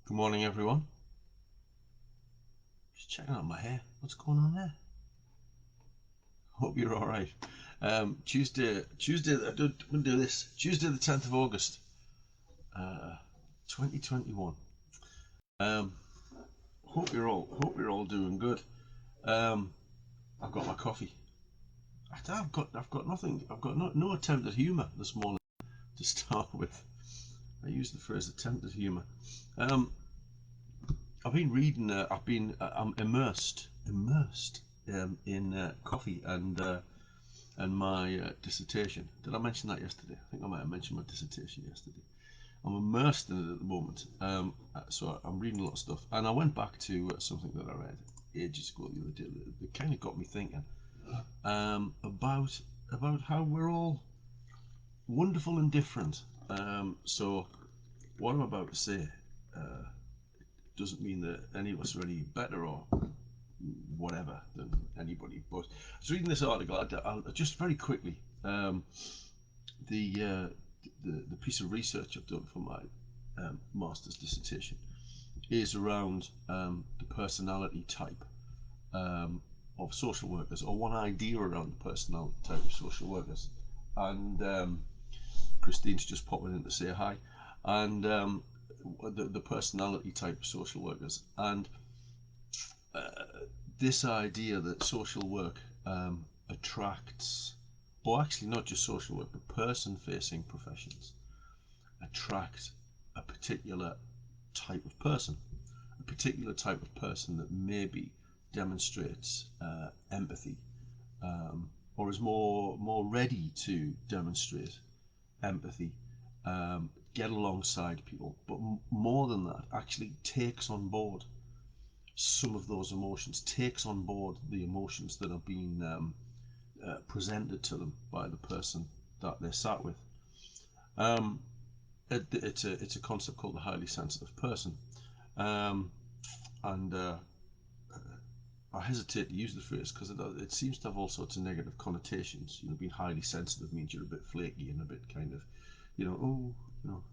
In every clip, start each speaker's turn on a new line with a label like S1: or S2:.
S1: Good morning, everyone. Just checking out my hair. What's going on there? Hope you're all right. Tuesday. I'm gonna do this. Tuesday, the 10th of August, 2021. Um, hope you're all doing good. Um, I've got my coffee. I've got nothing. I've got no attempt at humour this morning to start with. I use the phrase attempt at humour. Um, I've been reading. I'm immersed in coffee and my dissertation. Did I mention that yesterday? I think I might have mentioned my dissertation yesterday. I'm immersed in it at the moment, so I'm reading a lot of stuff. And I went back to something that I read ages ago the other day. It kind of got me thinking about how we're all wonderful and different. So what I'm about to say uh, doesn't mean that any of us are any better or whatever than anybody. But I was reading this article. I'll just very quickly. The, uh, the piece of research I've done for my master's dissertation is around the personality type of social workers, or one idea around the personality type of social workers. And Christine's just popping in to say hi. And the personality type of social workers. And this idea that social work attracts, or actually not just social work, but person facing professions attract a particular type of person, a particular type of person that maybe demonstrates empathy, or is more ready to demonstrate empathy, get alongside people, but more than that, actually takes on board some of those emotions, takes on board the emotions that are being presented to them by the person that they're sat with. Um, it's a concept called the highly sensitive person, um, and I hesitate to use the phrase because it seems to have all sorts of negative connotations. Being highly sensitive means you're a bit flaky and a bit kind of, oh, you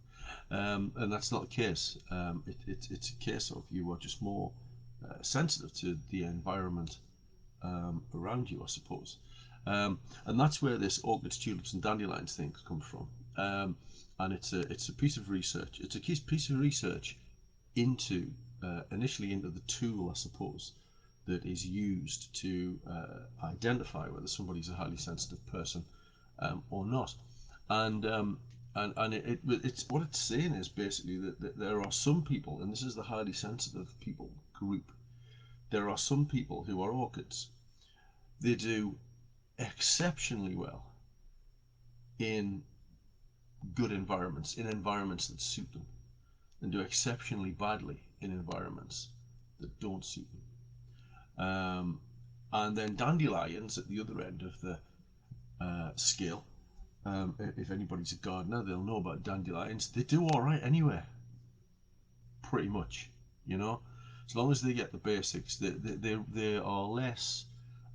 S1: and that's not the case. It's a case of you are just more sensitive to the environment around you, I suppose. And that's where this orchids, tulips, and dandelions thing comes from. And it's a piece of research. It's a piece of research into initially into the tool, I suppose, that is used to identify whether somebody's a highly sensitive person or not. And it's what it's saying is basically that there are some people, and this is the highly sensitive people group. There are some people who are orchids. They do exceptionally well in good environments, in environments that suit them, and do exceptionally badly in environments that don't suit them. And then dandelions at the other end of the scale. If anybody's a gardener, they'll know about dandelions. They do all right anywhere, pretty much. You know, as long as they get the basics, they are less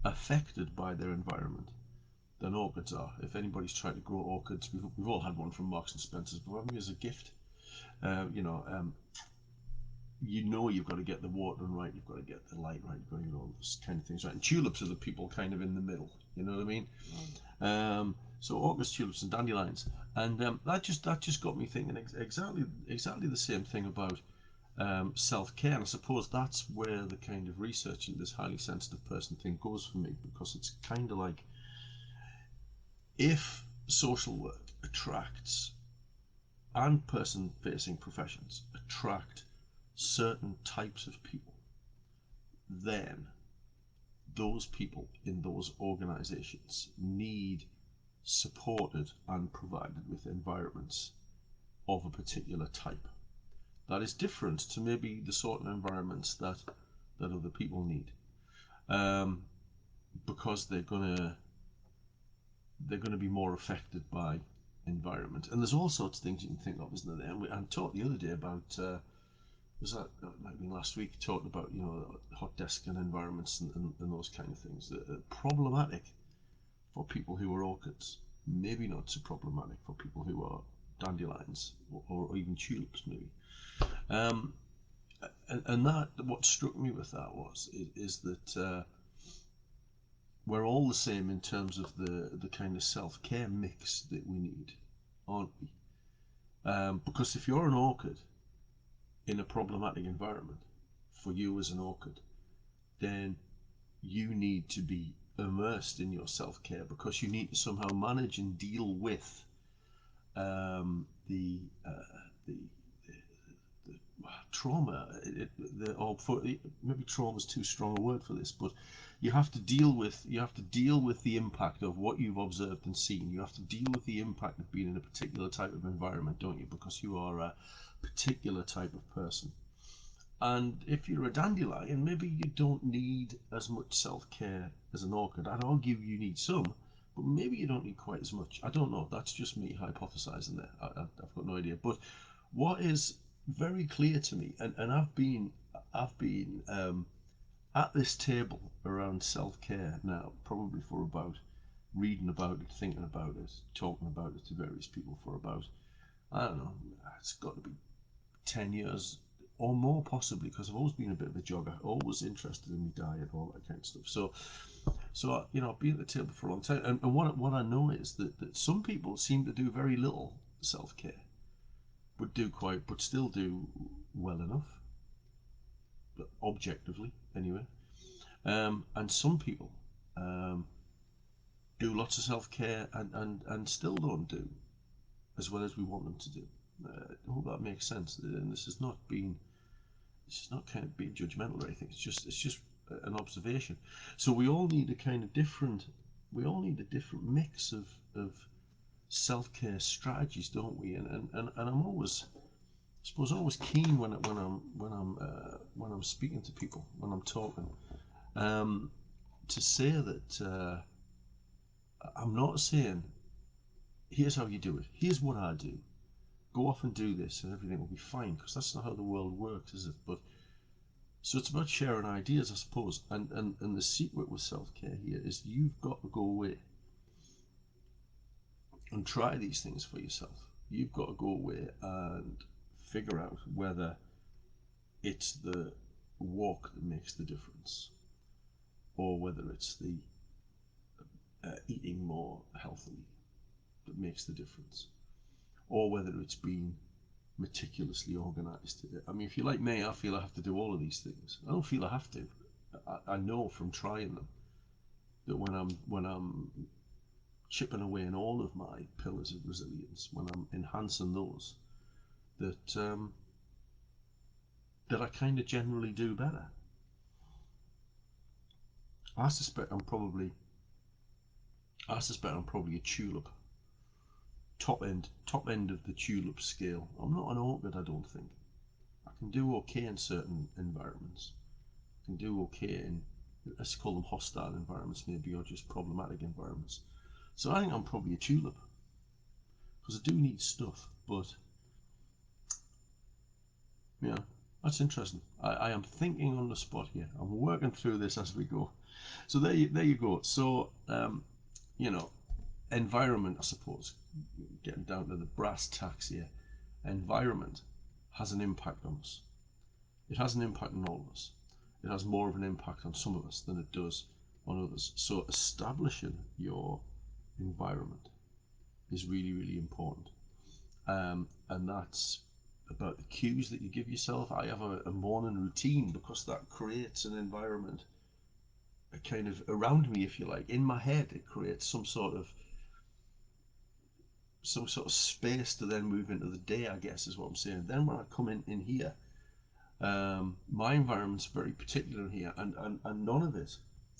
S1: affected by their environment than orchids are. If anybody's tried to grow orchids, we've all had one from Marks and Spencer's, but having as a gift, uh, you know, um, you've got to get the watering right, you've got to get the light right, you've got to get all those kind of things right. And tulips are the people kind of in the middle. You know what I mean? So orchids, tulips, and dandelions, and that just got me thinking exactly the same thing about self care. And I suppose that's where the kind of research into this highly sensitive person thing goes for me, because it's kind of like, if social work attracts, and person facing professions attract, certain types of people, then those people in those organizations need supported and provided with environments of a particular type that is different to maybe the sort of environments that other people need, um, because they're gonna be more affected by environment. And there's all sorts of things you can think of, isn't there? And I talked the other day about was that might have been last week, talking about hot desk and environments and those kind of things that are problematic for people who are orchids, maybe not so problematic for people who are dandelions, or even tulips maybe. Um, and that what struck me with that is that we're all the same in terms of the kind of self-care mix that we need, aren't we? Because if you're an orchid in a problematic environment, for you as an orchid, then you need to be immersed in your self-care because you need to somehow manage and deal with the, the trauma. Maybe trauma is too strong a word for this, but you have to deal with the impact of what you've observed and seen. You have to deal with the impact of being in a particular type of environment, don't you? Because you are a particular type of person. And if you're a dandelion, maybe you don't need as much self-care as an orchid. I'd argue you need some, but maybe you don't need quite as much. I don't know. That's just me hypothesizing there. I've got no idea. But what is very clear to me, and I've been at this table around self-care now, probably for about reading about it, thinking about it, talking about it to various people for about, I don't know, it's got to be 10 years or more possibly, because I've always been a bit of a jogger, always interested in my diet, all that kind of stuff. So I've been at the table for a long time, and what I know is that some people seem to do very little self-care, but still do well enough, but objectively anyway. And some people um, do lots of self-care and still don't do as well as we want them to do. I hope that makes sense. And this is not kind of being judgmental or anything. It's just an observation. So we all need a different mix of self-care strategies, don't we? And I'm always, I suppose, always keen when I'm speaking to people, when I'm talking, um, to say that I'm not saying here's how you do it. Here's what I do. Go off and do this, and everything will be fine. Because that's not how the world works, is it? But so it's about sharing ideas, I suppose. And the secret with self care here is you've got to go away and try these things for yourself. You've got to go away and figure out whether it's the walk that makes the difference, or whether it's the eating more healthily that makes the difference, or whether it's being meticulously organised. I mean, if you're like me, I feel I have to do all of these things. I don't feel I have to. I know from trying them that when I'm chipping away in all of my pillars of resilience, when I'm enhancing those, that that I kind of generally do better. I suspect I'm probably I suspect I'm probably a tulip, top end of the tulip scale. I'm not an orchid, I don't think. I can do okay in certain environments. I can do okay in, let's call them hostile environments, maybe, or just problematic environments. So I think I'm probably a tulip because I do need stuff. But yeah, that's interesting. I am thinking on the spot here. I'm working through this as we go. So there you go. So you know, environment, I suppose, getting down to the brass tacks here. Environment has an impact on us. It has an impact on all of us. It has more of an impact on some of us than it does on others. So establishing your environment is really, really important. And that's about the cues that you give yourself. I have a morning routine because that creates an environment, a kind of around me, if you like. In my head, it creates some sort of space to then move into the day, I guess is what I'm saying. Then when I come in here, my environment's very particular in here, and none of it,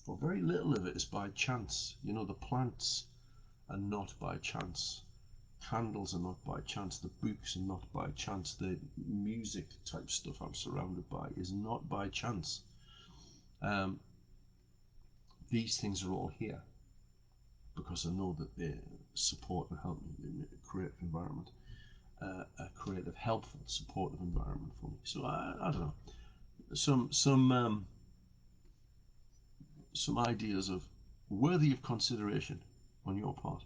S1: or very little of it, is by chance. The plants are not by chance. Candles are not by chance. The books are not by chance. The music type stuff I'm surrounded by is not by chance. Um, these things are all here because I know that they support and help me in a creative environment, a creative, helpful, supportive environment for me. So I don't know, some ideas of worthy of consideration on your part.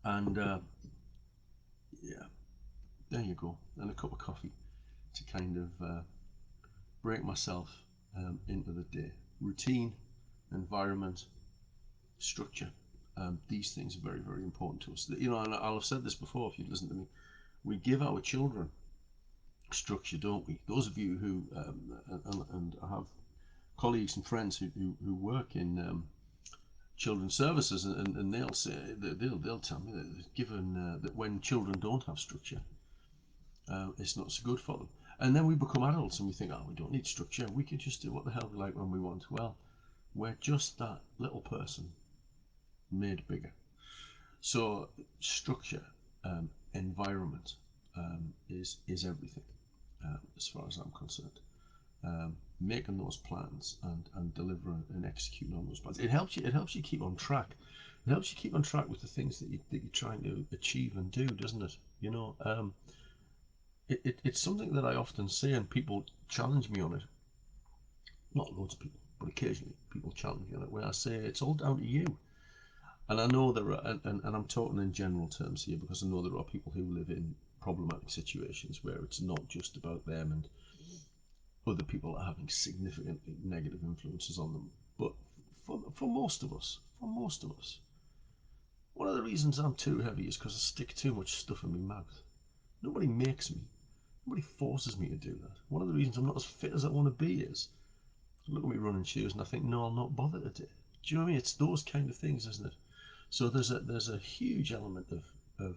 S1: And yeah, there you go, and a cup of coffee to kind of break myself into the day. Routine, environment, structure. These things are very, very important to us. You know, and I'll have said this before if you've listened to me. We give our children structure, don't we? Those of you who and I have colleagues and friends who work in children's services, and they'll say they'll tell me that given that when children don't have structure, it's not so good for them. And then we become adults and we think, oh, we don't need structure. We can just do what the hell we like when we want. Well, we're just that little person made bigger. So structure, environment is everything as far as I'm concerned. Making those plans and delivering and executing on those plans. It helps you keep on track. It helps you keep on track with the things that you're trying to achieve and do, doesn't it? You know, it's something that I often say, and people challenge me on it. Not loads of people, but occasionally people challenge me on it, where I say it's all down to you. And I know there are, and I'm talking in general terms here because I know there are people who live in problematic situations where it's not just about them and other people are having significantly negative influences on them. But for most of us, one of the reasons I'm too heavy is because I stick too much stuff in my mouth. Nobody makes me. Nobody forces me to do that. One of the reasons I'm not as fit as I want to be is I look at me running shoes and I think, no, I'll not bother today. Do you know what I mean? It's those kind of things, isn't it? So there's a huge element of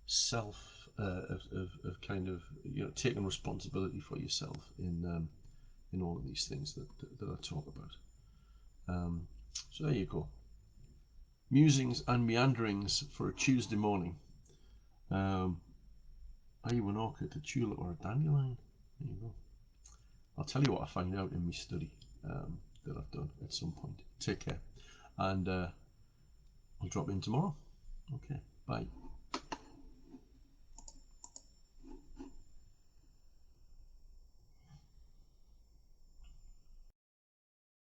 S1: self of kind of, you know, taking responsibility for yourself in all of these things that I talk about. So there you go. Musings and meanderings for a Tuesday morning. Are you an orchid, a tulip, or a dandelion? There you go. I'll tell you what I find out in my study that I've done at some point. Take care, and I'll drop in tomorrow. Okay, bye.